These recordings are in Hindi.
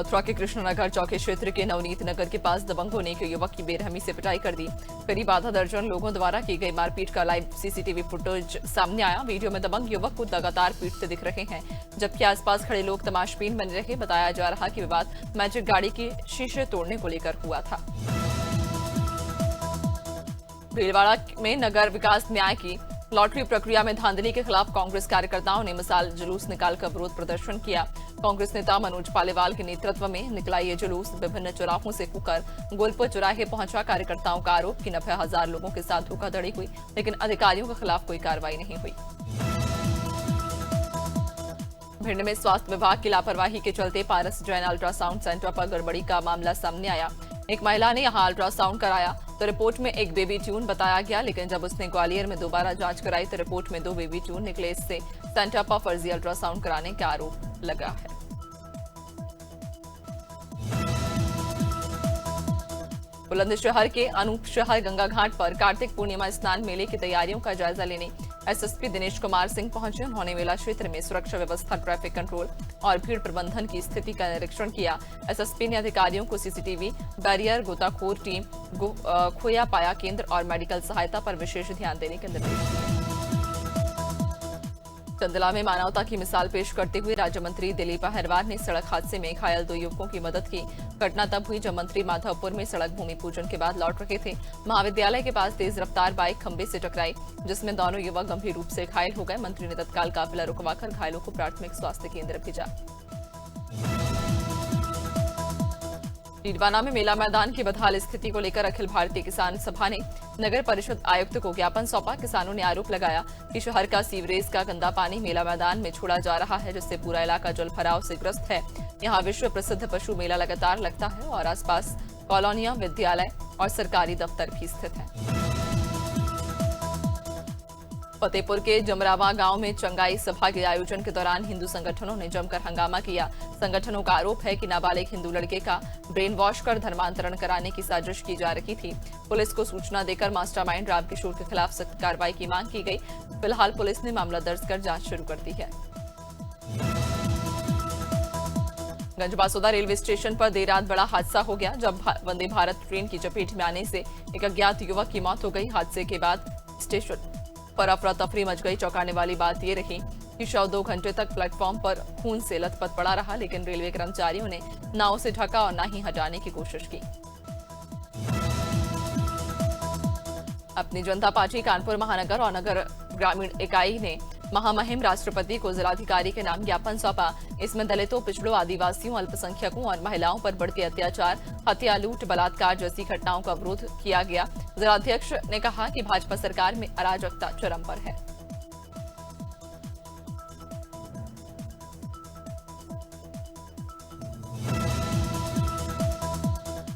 मथुरा के कृष्णनगर चौकी क्षेत्र के नवनीत नगर के पास दबंगों ने एक युवक की बेरहमी से पिटाई कर दी। करीब आधा दर्जन लोगों द्वारा की गई मारपीट का लाइव सीसीटीवी फुटेज सामने आया। वीडियो में दबंग युवक को लगातार पीटते दिख रहे हैं, जबकि आसपास खड़े लोग तमाशबीन बने रहे। बताया जा रहा कि विवाद मैजिक गाड़ी की शीशे तोड़ने को लेकर हुआ था। भीलवाड़ा में नगर विकास न्याय की लॉटरी प्रक्रिया में धांधली के खिलाफ कांग्रेस कार्यकर्ताओं ने मिसाल जुलूस निकालकर विरोध प्रदर्शन किया। कांग्रेस नेता मनोज पालीवाल के नेतृत्व में निकला ये जुलूस विभिन्न चौराहों से होकर गोलपुर चौराहे पहुंचा। कार्यकर्ताओं का आरोप कि 90,000 लोगों के साथ धोखाधड़ी हुई, लेकिन अधिकारियों के खिलाफ कोई कार्रवाई नहीं हुई। भिंड में स्वास्थ्य विभाग की लापरवाही के चलते पारस जैन अल्ट्रासाउंड सेंटर पर गड़बड़ी का मामला सामने आया। एक महिला ने यहां अल्ट्रासाउंड कराया तो रिपोर्ट में एक बेबी ट्यून बताया गया, लेकिन जब उसने ग्वालियर में दोबारा जांच कराई तो रिपोर्ट में 2 बेबी ट्यून निकले। इससे सेंटर पर फर्जी अल्ट्रासाउंड कराने का आरोप लगा है। बुलंदशहर के अनूप शहर गंगा घाट पर कार्तिक पूर्णिमा स्नान मेले की तैयारियों का जायजा लेने एसएसपी दिनेश कुमार सिंह पहुंचे। उन्होंने मेला क्षेत्र में सुरक्षा व्यवस्था, ट्रैफिक कंट्रोल और भीड़ प्रबंधन की स्थिति का निरीक्षण किया। एसएसपी ने अधिकारियों को सीसीटीवी, बैरियर, गोताखोर टीम, खोया पाया केंद्र और मेडिकल सहायता पर विशेष ध्यान देने के निर्देश दिए। चंदला में मानवता की मिसाल पेश करते हुए राज्य मंत्री दिलीप अहिरवार ने सड़क हादसे में घायल 2 युवकों की मदद की। घटना तब हुई जब मंत्री माधवपुर में सड़क भूमि पूजन के बाद लौट रहे थे। महाविद्यालय के पास तेज रफ्तार बाइक खंबे से टकराई, जिसमें दोनों युवक गंभीर रूप से घायल हो गए। मंत्री ने तत्काल काफिला रुकवाकर घायलों को प्राथमिक स्वास्थ्य केंद्र भेजा। डीडवाना में मेला मैदान की बदहाल स्थिति को लेकर अखिल भारतीय किसान सभा ने नगर परिषद आयुक्त को ज्ञापन सौंपा। किसानों ने आरोप लगाया कि शहर का सीवरेज का गंदा पानी मेला मैदान में छोड़ा जा रहा है, जिससे पूरा इलाका जल भराव से ग्रस्त है। यहाँ विश्व प्रसिद्ध पशु मेला लगातार लगता है और आसपास कॉलोनियां, विद्यालय और सरकारी दफ्तर भी स्थित हैं। फतेहपुर के जमरावा गांव में चंगाई सभा के आयोजन के दौरान हिंदू संगठनों ने जमकर हंगामा किया। संगठनों का आरोप है कि नाबालिग हिंदू लड़के का ब्रेन वॉश कर धर्मांतरण कराने की साजिश की जा रही थी। पुलिस को सूचना देकर मास्टरमाइंड रामकिशोर के खिलाफ सख्त कार्रवाई की मांग की गई। फिलहाल पुलिस ने मामला दर्ज कर जांच शुरू कर दी है। गंजबासौदा रेलवे स्टेशन पर देर रात बड़ा हादसा हो गया, जब वंदे भारत ट्रेन की चपेट में आने से एक अज्ञात युवक की मौत हो गई। हादसे के बाद स्टेशन पर अफरा तफरी मच गई। चौंकाने वाली बात यह रही कि शव 2 घंटे तक प्लेटफॉर्म पर खून से लथपथ पड़ा रहा, लेकिन रेलवे कर्मचारियों ने नाव से ढका और ना ही हटाने की कोशिश की। अपनी जनता पार्टी कानपुर महानगर और नगर ग्रामीण इकाई ने महामहिम राष्ट्रपति को जिलाधिकारी के नाम ज्ञापन सौंपा। इसमें दलितों, पिछड़ों, आदिवासियों, अल्पसंख्यकों और महिलाओं पर बढ़ते अत्याचार, हत्या, लूट, बलात्कार जैसी घटनाओं का विरोध किया गया। जिलाध्यक्ष ने कहा कि भाजपा सरकार में अराजकता चरम पर है।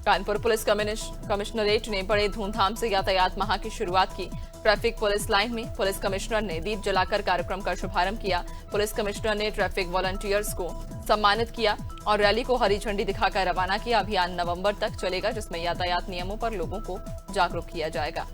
कानपुर पुलिस कमिश्नरेट ने बड़े धूमधाम से यातायात माह की शुरुआत की। ट्रैफिक पुलिस लाइन में पुलिस कमिश्नर ने दीप जलाकर कार्यक्रम का शुभारंभ किया। पुलिस कमिश्नर ने ट्रैफिक वॉलंटियर्स को सम्मानित किया और रैली को हरी झंडी दिखाकर रवाना किया। अभियान नवंबर तक चलेगा, जिसमें यातायात नियमों पर लोगों को जागरूक किया जाएगा।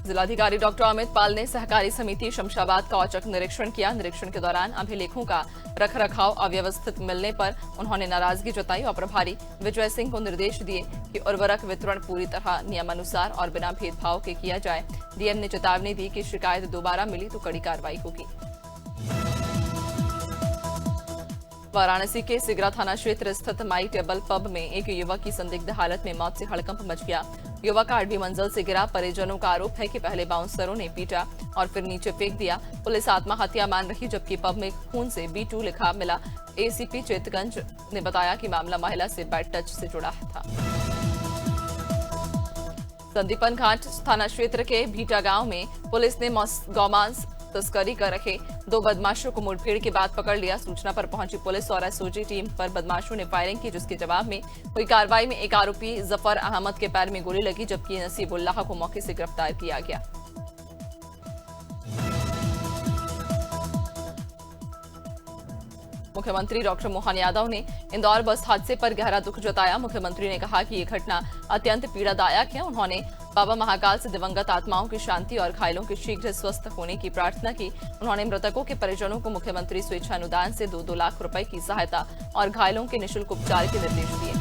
जिलाधिकारी डॉक्टर अमित पाल ने सहकारी समिति शमशाबाद का औचक निरीक्षण किया। निरीक्षण के दौरान अभिलेखों का रखरखाव अव्यवस्थित मिलने पर उन्होंने नाराजगी जताई और प्रभारी विजय सिंह को निर्देश दिए कि उर्वरक वितरण पूरी तरह नियमानुसार और बिना भेदभाव के किया जाए। डीएम ने चेतावनी दी कि शिकायत दोबारा मिली तो कड़ी कार्रवाई होगी। वाराणसी के सिगरा थाना क्षेत्र स्थित माई टेबल पब में एक युवक की संदिग्ध हालत में मौत से हड़कंप मच गया। युवक 8वीं मंजिल से गिरा। परिजनों का आरोप है कि पहले बाउंसरों ने पीटा और फिर नीचे फेंक दिया। पुलिस आत्महत्या मान रही, जबकि पब में खून से B2 लिखा मिला। एसीपी चेतगंज ने बताया कि मामला महिला से बैड टच से जुड़ा था। संदीपन घाट थाना क्षेत्र के भीटा गांव में पुलिस ने गौमांस तस्करी कर रहे 2 बदमाशों को मुठभेड़ के बाद पकड़ लिया। सूचना पर पहुंची पुलिस और एसओजी टीम पर बदमाशों ने फायरिंग की, जिसके जवाब में हुई कार्रवाई में एक आरोपी जफर अहमद के पैर में गोली लगी, जबकि नसीबुल्लाह को मौके से गिरफ्तार किया गया। मुख्यमंत्री डॉक्टर मोहन यादव ने इंदौर बस हादसे पर गहरा दुख जताया। मुख्यमंत्री ने कहा कि ये घटना अत्यंत पीड़ादायक है। उन्होंने बाबा महाकाल से दिवंगत आत्माओं की शांति और घायलों के शीघ्र स्वस्थ होने की प्रार्थना की। उन्होंने मृतकों के परिजनों को मुख्यमंत्री स्वेच्छा अनुदान से 2-2 लाख रुपए की सहायता और घायलों के निःशुल्क उपचार के निर्देश दिए।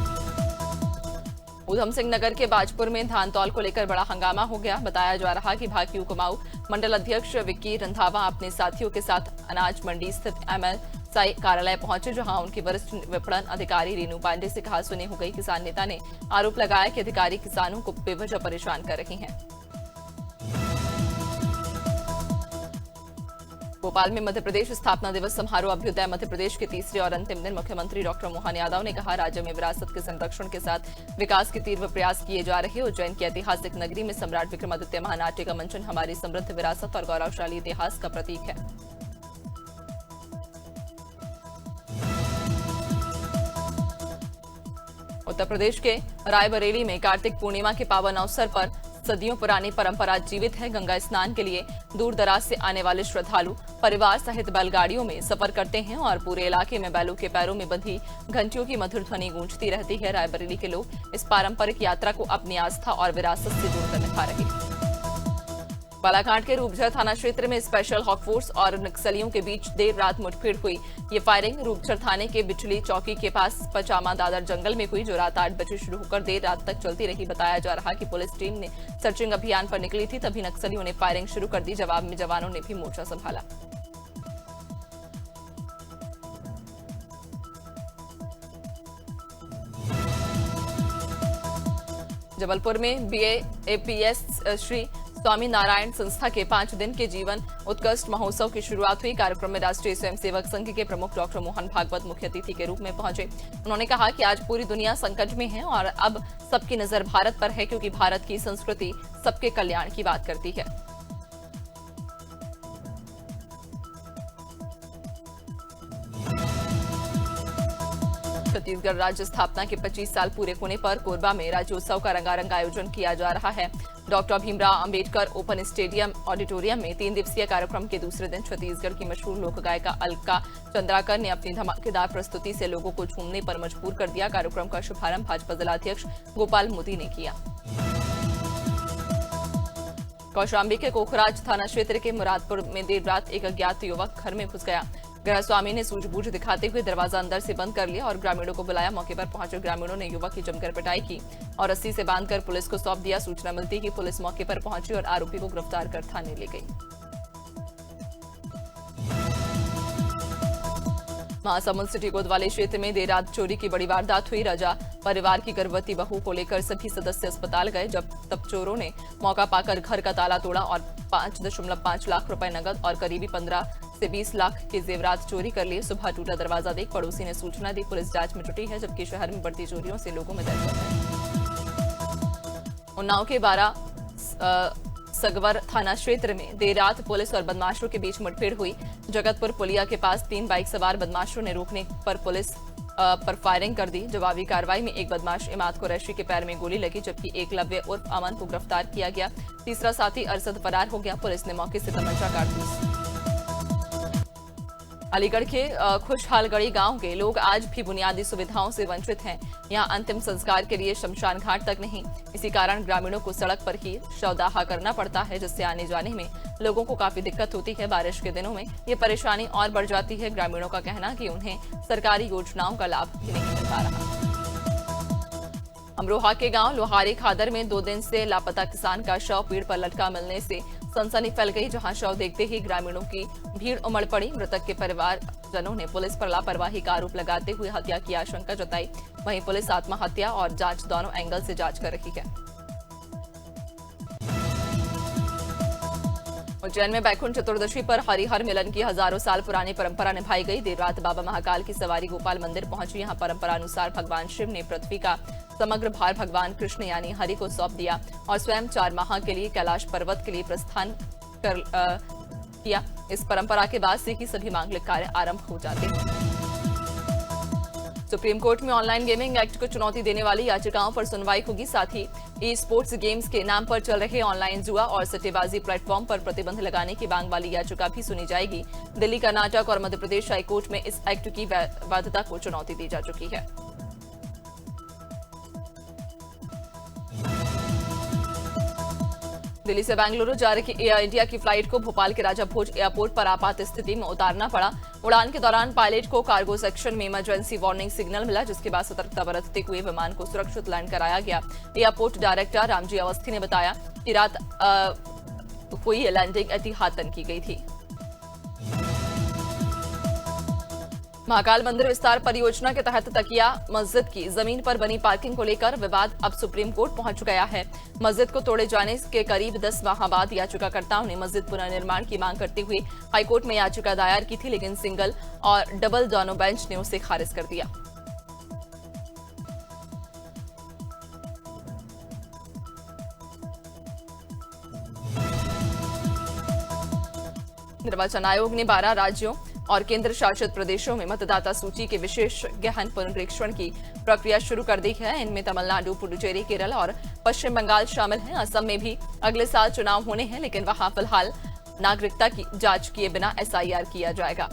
ऊधम सिंह नगर के बाजपुर में धान तौल को लेकर बड़ा हंगामा हो गया। बताया जा रहा कि भाकियू कुमाऊं मंडल अध्यक्ष विक्की रंधावा अपने साथियों के साथ अनाज मंडी स्थित एमएसआई कार्यालय पहुंचे, जहां उनकी वरिष्ठ विपणन अधिकारी रीनू पांडे से कहा सुनी हो गई। किसान नेता ने आरोप लगाया कि अधिकारी किसानों को बेवजह परेशान कर रही हैं। भोपाल में मध्य प्रदेश स्थापना दिवस समारोह अभ्युदय मध्य प्रदेश के तीसरे और अंतिम दिन मुख्यमंत्री डॉक्टर मोहन यादव ने कहा, राज्य में विरासत के संरक्षण के साथ विकास के तीव्र प्रयास किए जा रहे। उज्जैन की ऐतिहासिक नगरी में सम्राट विक्रमादित्य महानाट्य का मंचन हमारी समृद्ध विरासत और गौरवशाली इतिहास का प्रतीक है। उत्तर प्रदेश के रायबरेली में कार्तिक पूर्णिमा के पावन अवसर पर सदियों पुरानी परंपरा जीवित है। गंगा स्नान के लिए दूर दराज से आने वाले श्रद्धालु परिवार सहित बैलगाड़ियों में सफर करते हैं और पूरे इलाके में बैलों के पैरों में बंधी घंटियों की मधुर ध्वनि गूंजती रहती है। रायबरेली के लोग इस पारंपरिक यात्रा को अपनी आस्था और विरासत से जोड़कर निभा रहे हैं। बालाघाट के रूपझर थाना क्षेत्र में स्पेशल हॉक फोर्स और नक्सलियों के बीच देर रात मुठभेड़ हुई। ये फायरिंग रूपझर थाने के बिचली चौकी के पास पचामा दादर जंगल में हुई, जो रात 8 बजे शुरू होकर देर रात तक चलती रही। बताया जा रहा कि पुलिस टीम ने सर्चिंग अभियान पर निकली थी, तभी नक्सलियों ने फायरिंग शुरू कर दी। जवाब में जवानों ने भी मोर्चा संभाला। जबलपुर में BAPS श्री स्वामी नारायण संस्था के 5 दिन के जीवन उत्कृष्ट महोत्सव की शुरुआत हुई। कार्यक्रम में राष्ट्रीय स्वयंसेवक संघ के प्रमुख डॉक्टर मोहन भागवत मुख्य अतिथि के रूप में पहुंचे। उन्होंने कहा कि आज पूरी दुनिया संकट में है और अब सबकी नजर भारत पर है, क्योंकि भारत की संस्कृति सबके कल्याण की बात करती है। छत्तीसगढ़ राज्य स्थापना के 25 साल पूरे होने पर कोरबा में राज्योत्सव का रंगारंग आयोजन किया जा रहा है। Doctor Bhimrao Ambedkar open stadium auditorium में 3 दिवसीय कार्यक्रम के दूसरे दिन छत्तीसगढ़ की मशहूर लोक गायिका अलका चंद्राकर ने अपनी धमाकेदार प्रस्तुति से लोगों को झूमने पर मजबूर कर दिया। कार्यक्रम का शुभारंभ भाजपा जिलाध्यक्ष गोपाल मोदी ने किया। कौशाम्बी के कोखराज थाना क्षेत्र के मुरादपुर में देर रात एक अज्ञात युवक घर में घुस गया। गृह स्वामी ने सूझबूझ दिखाते हुए दरवाजा अंदर से बंद कर लिया और ग्रामीणों को बुलाया। मौके पर पहुंचे ग्रामीणों ने युवक की जमकर पिटाई की और रस्सी से बांधकर पुलिस को सौंप दिया। सूचना मिलती कि पुलिस मौके पर पहुंची और आरोपी को गिरफ्तार कर थाने ले गई। महासमुंद सिटी कोतवाली क्षेत्र में देर रात चोरी की बड़ी वारदात हुई। राजा परिवार की गर्भवती बहू को लेकर सभी सदस्य अस्पताल गए, तब चोरों ने मौका पाकर घर का ताला तोड़ा और 5.5 लाख रुपए नकद और करीबी 15 से 20 लाख के जेवरात चोरी कर लिए। सुबह टूटा दरवाजा देख पड़ोसी ने सूचना दी। पुलिस जांच में जुटी है, जबकि शहर में बढ़ती चोरियों से लोगों में दहशत है। उन्नाव के 12 सगवर थाना क्षेत्र में देर रात पुलिस और बदमाशों के बीच मुठभेड़ हुई। जगतपुर पुलिया के पास 3 बाइक सवार बदमाशों ने रोकने पर पुलिस पर फायरिंग कर दी। जवाबी कार्रवाई में एक बदमाश इमाद कुरैशी के पैर में गोली लगी, जबकि एकलव्य उर्फ अमन को गिरफ्तार किया गया। तीसरा साथी अरसद फरार हो गया। पुलिस ने मौके से तमंचा कारतूस। अलीगढ़ के खुशहालगढ़ी गांव के लोग आज भी बुनियादी सुविधाओं से वंचित हैं। यहां अंतिम संस्कार के लिए शमशान घाट तक नहीं। इसी कारण ग्रामीणों को सड़क पर ही शवदाह करना पड़ता है, जिससे आने जाने में लोगों को काफी दिक्कत होती है। बारिश के दिनों में ये परेशानी और बढ़ जाती है। ग्रामीणों का कहना कि उन्हें सरकारी योजनाओं का लाभ भी नहीं मिल पा रहा। अमरोहा के गांव लोहारी खादर में 2 दिन से लापता किसान का शव पेड़ पर लटका मिलने से सनसनी फैल गई, जहां शव देखते ही ग्रामीणों की भीड़ उमड़ पड़ी। मृतक के परिवारजनों ने पुलिस पर लापरवाही का आरोप लगाते हुए हत्या की आशंका जताई। वहीं पुलिस आत्महत्या और जांच दोनों एंगल से जांच कर रही है। उज्जैन में बैकुंठ चतुर्दशी पर हरिहर मिलन की हजारों साल पुरानी परंपरा निभाई गई। देर रात बाबा महाकाल की सवारी गोपाल मंदिर पहुंची। यहां परंपरा अनुसार भगवान शिव ने पृथ्वी का समग्र भार भगवान कृष्ण यानी हरि को सौंप दिया और स्वयं 4 माह के लिए कैलाश पर्वत के लिए प्रस्थान किया। इस परंपरा के बाद से ही सभी मांगलिक कार्य आरंभ हो जाते हैं। सुप्रीम कोर्ट में ऑनलाइन गेमिंग एक्ट को चुनौती देने वाली याचिकाओं पर सुनवाई होगी। साथ ही ई स्पोर्ट्स गेम्स के नाम पर चल रहे ऑनलाइन जुआ और सट्टेबाजी प्लेटफॉर्म पर प्रतिबंध लगाने की मांग वाली याचिका भी सुनी जाएगी। दिल्ली, कर्नाटक और मध्य प्रदेश हाईकोर्ट में इस एक्ट की वैधता को चुनौती दी जा चुकी है। दिल्ली से बेंगलुरु जा रही एयर इंडिया की फ्लाइट को भोपाल के राजा भोज एयरपोर्ट पर आपात स्थिति में उतारना पड़ा। उड़ान के दौरान पायलट को कार्गो सेक्शन में इमरजेंसी वार्निंग सिग्नल मिला, जिसके बाद सतर्कता बरतते हुए विमान को सुरक्षित लैंड कराया गया। एयरपोर्ट डायरेक्टर रामजी अवस्थी ने बताया कि रात हुई लैंडिंग एहतियातन की गई थी। महाकाल मंदिर विस्तार परियोजना के तहत तकिया मस्जिद की जमीन पर बनी पार्किंग को लेकर विवाद अब सुप्रीम कोर्ट पहुंच गया है। मस्जिद को तोड़े जाने के करीब 10 माह बाद याचिकाकर्ताओं ने मस्जिद पुनर्निर्माण की मांग करते हुए हाईकोर्ट में याचिका दायर की थी, लेकिन सिंगल और डबल दोनों बेंच ने उसे खारिज कर दिया। निर्वाचन आयोग ने 12 राज्यों और केंद्र शासित प्रदेशों में मतदाता सूची के विशेष गहन पुनरीक्षण की प्रक्रिया शुरू कर दी है। इनमें तमिलनाडु, पुडुचेरी, केरल और पश्चिम बंगाल शामिल हैं। असम में भी अगले साल चुनाव होने हैं, लेकिन वहां फिलहाल नागरिकता की जांच किए बिना एसआईआर किया जाएगा।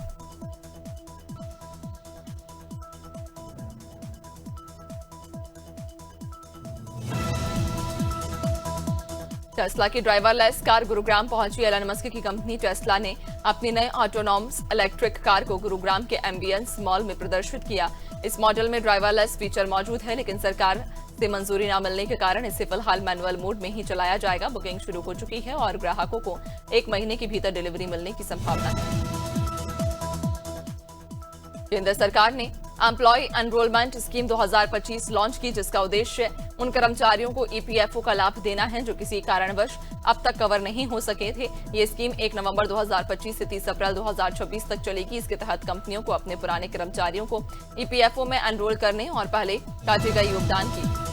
टेस्ला की ड्राइवरलेस कार गुरुग्राम पहुंची। एलन मस्क की कंपनी टेस्ला ने अपनी नई ऑटोनॉमस इलेक्ट्रिक कार को गुरुग्राम के एम्बियंस मॉल में प्रदर्शित किया। इस मॉडल में ड्राइवरलेस फीचर मौजूद है, लेकिन सरकार से मंजूरी न मिलने के कारण इसे फिलहाल मैनुअल मोड में ही चलाया जाएगा। बुकिंग शुरू हो चुकी है और ग्राहकों को 1 महीने के भीतर डिलीवरी मिलने की संभावना है। केंद्र सरकार ने एम्प्लॉय एनरोलमेंट स्कीम 2025 लॉन्च की, जिसका उद्देश्य उन कर्मचारियों को ईपीएफओ का लाभ देना है जो किसी कारणवश अब तक कवर नहीं हो सके थे। ये स्कीम 1 नवंबर 2025 से 30 अप्रैल 2026 तक चलेगी। इसके तहत कंपनियों को अपने पुराने कर्मचारियों को ईपीएफओ में एनरोल करने और पहले काटे गए योगदान की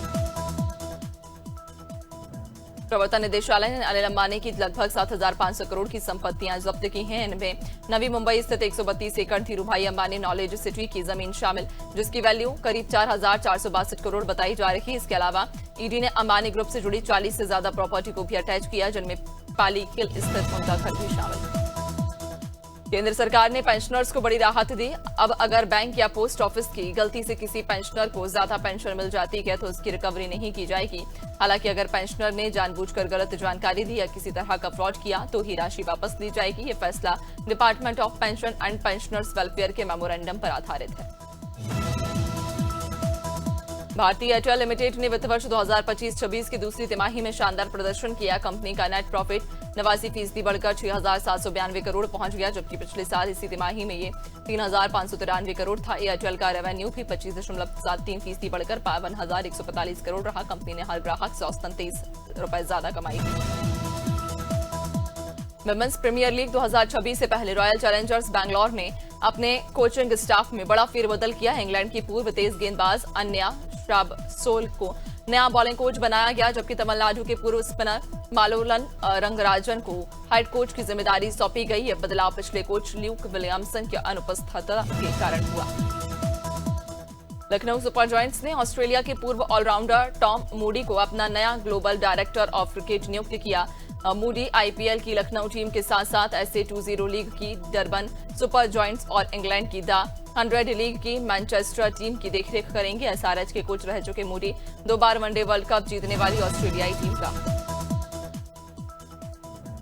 प्रवर्तन निदेशालय ने अनिल अंबानी की लगभग 7,500 करोड़ की संपत्तियां जब्त की हैं। इनमें नवी मुंबई स्थित 132 एकड़ धीरूभाई अंबानी नॉलेज सिटी की जमीन शामिल, जिसकी वैल्यू करीब 4,462 करोड़ बताई जा रही है। इसके अलावा ईडी ने अंबानी ग्रुप से जुड़ी 40 से ज्यादा प्रॉपर्टी को भी अटैच किया, जिनमें पाली हिल स्थित उनका घर भी शामिल है। केंद्र सरकार ने पेंशनर्स को बड़ी राहत दी। अब अगर बैंक या पोस्ट ऑफिस की गलती से किसी पेंशनर को ज्यादा पेंशन मिल जाती है तो उसकी रिकवरी नहीं की जाएगी। हालांकि अगर पेंशनर ने जानबूझकर गलत जानकारी दी या किसी तरह का फ्रॉड किया तो ही राशि वापस ली जाएगी। ये फैसला department of pension and pensioners welfare के मेमोरेंडम पर आधारित है। भारतीय एयरटेल लिमिटेड ने वित्त वर्ष 2025-26 की दूसरी तिमाही में शानदार प्रदर्शन किया। कंपनी का नेट प्रॉफिट 89% बढ़कर 6,792 करोड़ पहुंच गया, जबकि पिछले साल इसी तिमाही में ये 3,593 करोड़ था। एयरटेल का रेवेन्यू भी 25.73% बढ़कर 52,145 करोड़ रहा। कंपनी ने हर ग्राहक से औसतन 23 रुपए ज्यादा कमाई की। विमेंस प्रीमियर लीग 2026 से पहले रॉयल चैलेंजर्स बैंगलोर ने अपने कोचिंग स्टाफ में बड़ा फेरबदल किया। इंग्लैंड की पूर्व तेज गेंदबाज अन्या श्राबसोल को नया बॉलिंग कोच बनाया गया, जबकि तमिलनाडु के पूर्व स्पिनर मालोलन रंगराजन को हेड कोच की जिम्मेदारी सौंपी गई। यह बदलाव पिछले कोच ल्यूक विलियमसन की अनुपस्थिति के कारण हुआ। लखनऊ सुपर जॉयंट्स ने ऑस्ट्रेलिया के पूर्व ऑलराउंडर टॉम मूडी को अपना नया ग्लोबल डायरेक्टर ऑफ क्रिकेट नियुक्त किया। मूडी आईपीएल की लखनऊ टीम के साथ साथ SA20 लीग की डरबन सुपर जॉयंट्स और इंग्लैंड की द 100 लीग की मैनचेस्टर टीम की देखरेख करेंगे। एसआरएच के कोच रह चुके मूडी 2 बार वनडे वर्ल्ड कप जीतने वाली ऑस्ट्रेलियाई टीम का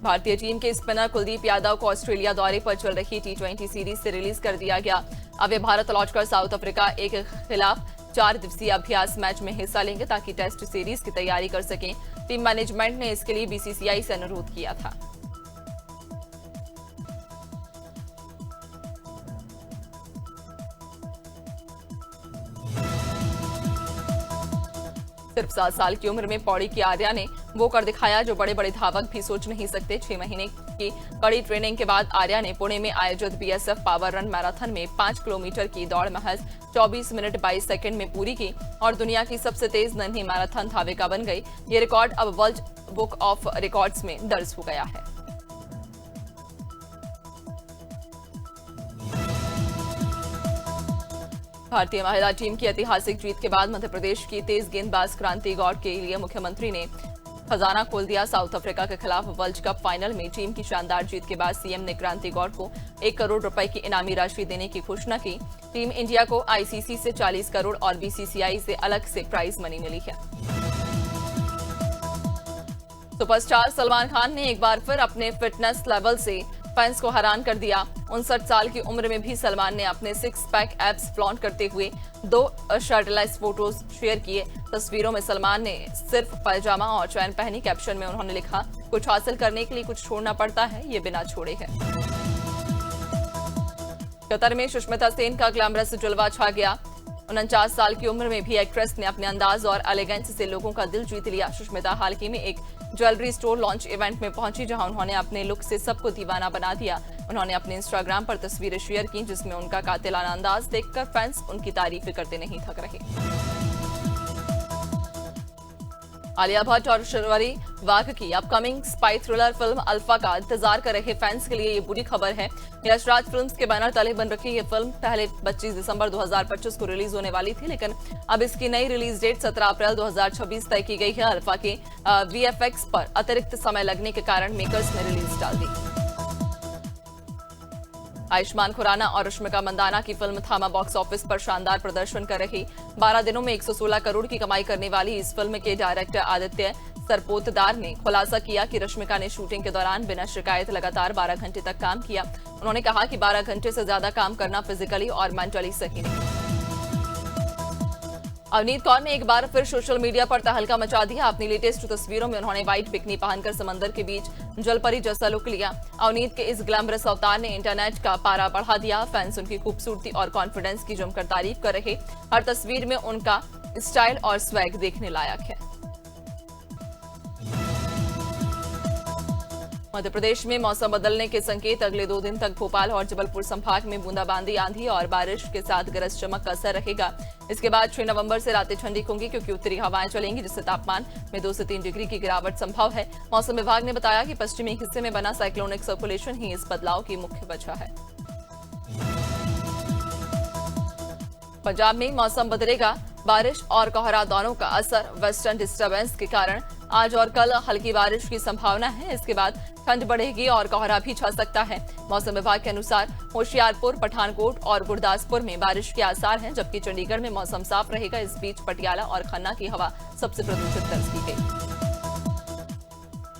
भारतीय टीम के स्पिनर कुलदीप यादव को ऑस्ट्रेलिया दौरे पर चल रही T20 सीरीज से रिलीज कर दिया गया। अब वे भारत लौटकर साउथ अफ्रीका के खिलाफ 4 दिवसीय अभ्यास मैच में हिस्सा लेंगे ताकि टेस्ट सीरीज की तैयारी कर सकें। टीम मैनेजमेंट ने इसके लिए बीसीसीआई से अनुरोध किया था। सिर्फ 7 साल की उम्र में पौड़ी की आर्या ने वो कर दिखाया जो बड़े बड़े धावक भी सोच नहीं सकते। 6 महीने की कड़ी ट्रेनिंग के बाद आर्या ने पुणे में आयोजित बीएसएफ पावर रन मैराथन में 5 किलोमीटर की दौड़ महज 24 मिनट 22 सेकंड में पूरी की और दुनिया की सबसे तेज नन्ही मैराथन धाविका बन गई। ये रिकॉर्ड अब वर्ल्ड बुक ऑफ रिकॉर्ड्स में दर्ज हो गया है। भारतीय महिला टीम की ऐतिहासिक जीत के बाद मध्य प्रदेश की तेज गेंदबाज क्रांति गौड़ के लिए मुख्यमंत्री ने खजाना खोल दिया। साउथ अफ्रीका के खिलाफ वर्ल्ड कप फाइनल में टीम की शानदार जीत के बाद सीएम ने क्रांति गौड़ को 1 करोड़ रुपए की इनामी राशि देने की घोषणा की। टीम इंडिया को आईसीसी से 40 करोड़ और बीसीसीआई से अलग से प्राइज मनी मिली है। सुपरस्टार सलमान खान ने एक बार फिर अपने फिटनेस लेवल से फैंस को हैरान कर दिया। 59 साल की उम्र में भी सलमान ने अपने 6 पैक एब्स फ्लॉन्ट करते हुए 2 शर्टलेस फोटोज शेयर किए। तस्वीरों में सलमान ने सिर्फ पैजामा और चैन पहनी। कैप्शन में उन्होंने लिखा, कुछ हासिल करने के लिए कुछ छोड़ना पड़ता है, ये बिना छोड़े है। कतर में सुष्मिता सेन का ग्लैमरस जलवा छा गया। 49 साल की उम्र में भी एक्ट्रेस ने अपने अंदाज और एलिगेंस से लोगों का दिल जीत लिया। सुष्मिता हाल ही में एक ज्वेलरी स्टोर लॉन्च इवेंट में पहुंची, जहां उन्होंने अपने लुक से सबको दीवाना बना दिया। उन्होंने अपने इंस्टाग्राम पर तस्वीरें शेयर की, जिसमें उनका कातिलाना अंदाज देखकर फैंस उनकी तारीफ करते नहीं थक रहे। आलिया भट्ट और शर्वरी वाघ की upcoming spy thriller film alpha का इंतजार कर रहे फैंस के लिए ये बुरी खबर है। यश राज फिल्म्स के बैनर तले बन रखी ये फिल्म पहले 25 दिसंबर 2025 को रिलीज होने वाली थी, लेकिन अब इसकी नई रिलीज डेट 17 अप्रैल 2026 तय की गई है। अल्फा के वीएफएक्स पर अतिरिक्त समय लगने के कारण मेकर्स ने रिलीज डाल दी। आयुष्मान खुराना और रश्मिका मंदाना की फिल्म थामा बॉक्स ऑफिस पर शानदार प्रदर्शन कर रही। 12 दिनों में 116 करोड़ की कमाई करने वाली इस फिल्म के डायरेक्टर आदित्य सरपोतदार ने खुलासा किया कि रश्मिका ने शूटिंग के दौरान बिना शिकायत लगातार 12 घंटे तक काम किया। उन्होंने कहा कि 12 घंटे से ज्यादा काम करना फिजिकली और मेंटली सही नहीं। अवनीत कौर ने एक बार फिर सोशल मीडिया पर तहलका मचा दिया। अपनी लेटेस्ट तस्वीरों में उन्होंने व्हाइट बिकनी पहनकर समंदर के बीच जलपरी जैसा लुक लिया। अवनीत के इस ग्लैमरस अवतार ने इंटरनेट का पारा बढ़ा दिया। फैंस उनकी खूबसूरती और कॉन्फिडेंस की जमकर तारीफ कर रहे। हर तस्वीर में उनका स्टाइल और स्वैग देखने लायक है। मध्य प्रदेश में मौसम बदलने के संकेत। अगले 2 दिन तक भोपाल और जबलपुर संभाग में बूंदाबांदी, आंधी और बारिश के साथ गरज चमक का असर रहेगा। इसके बाद 6 नवंबर से रातें ठंडी होंगी, क्योंकि उत्तरी हवाएं चलेंगी, जिससे तापमान में 2 से 3 डिग्री की गिरावट संभव है। मौसम विभाग ने बताया कि पश्चिमी हिस्से में बना साइक्लोनिक सर्कुलेशन ही इस बदलाव की मुख्य वजह है। पंजाब में मौसम बदलेगा। बारिश और कोहरा दोनों का असर। वेस्टर्न डिस्टर्बेंस के कारण आज और कल हल्की बारिश की संभावना है। इसके बाद ठंड बढ़ेगी और कोहरा भी छा सकता है। मौसम विभाग के अनुसार होशियारपुर, पठानकोट और गुरदासपुर में बारिश के आसार हैं, जबकि चंडीगढ़ में मौसम साफ रहेगा। इस बीच पटियाला और खन्ना की हवा सबसे प्रदूषित दर्ज की गई।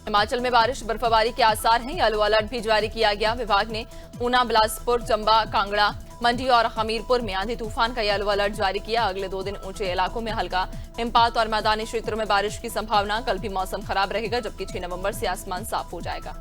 हिमाचल में बारिश बर्फबारी के आसार हैं। येलो अलर्ट भी जारी किया गया। विभाग ने ऊना, बिलासपुर, चंबा, कांगड़ा, मंडी और हमीरपुर में आंधी तूफान का येलो अलर्ट जारी किया। अगले 2 दिन ऊंचे इलाकों में हल्का हिमपात और मैदानी क्षेत्रों में बारिश की संभावना। कल भी मौसम खराब रहेगा, जबकि 6 नवंबर से आसमान साफ हो जाएगा।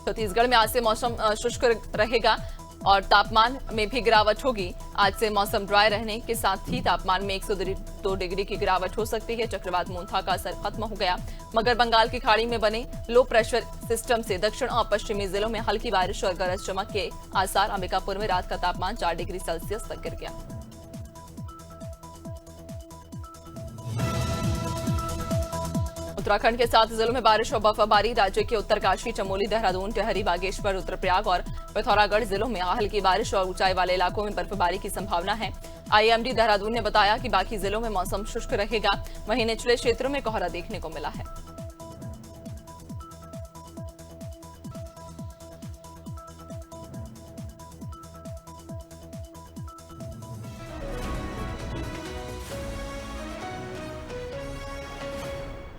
छत्तीसगढ़ में आज से मौसम शुष्क रहेगा और तापमान में भी गिरावट होगी। आज से मौसम ड्राई रहने के साथ ही तापमान में 102 डिग्री की गिरावट हो सकती है। चक्रवात मोन्था का असर खत्म हो गया, मगर बंगाल की खाड़ी में बने लो प्रेशर सिस्टम से दक्षिण और पश्चिमी जिलों में हल्की बारिश और गरज चमक के आसार। अंबिकापुर में रात का तापमान 4 डिग्री सेल्सियस तक गिर गया। उत्तराखंड के 7 जिलों में बारिश और बर्फबारी। राज्य के उत्तरकाशी, चमोली, देहरादून, टिहरी, बागेश्वर, रुद्रप्रयाग और पिथौरागढ़ जिलों में हल्की बारिश और ऊंचाई वाले इलाकों में बर्फबारी की संभावना है। आईएमडी देहरादून ने बताया कि बाकी जिलों में मौसम शुष्क रहेगा। वहीं निचले क्षेत्रों में कोहरा देखने को मिला है।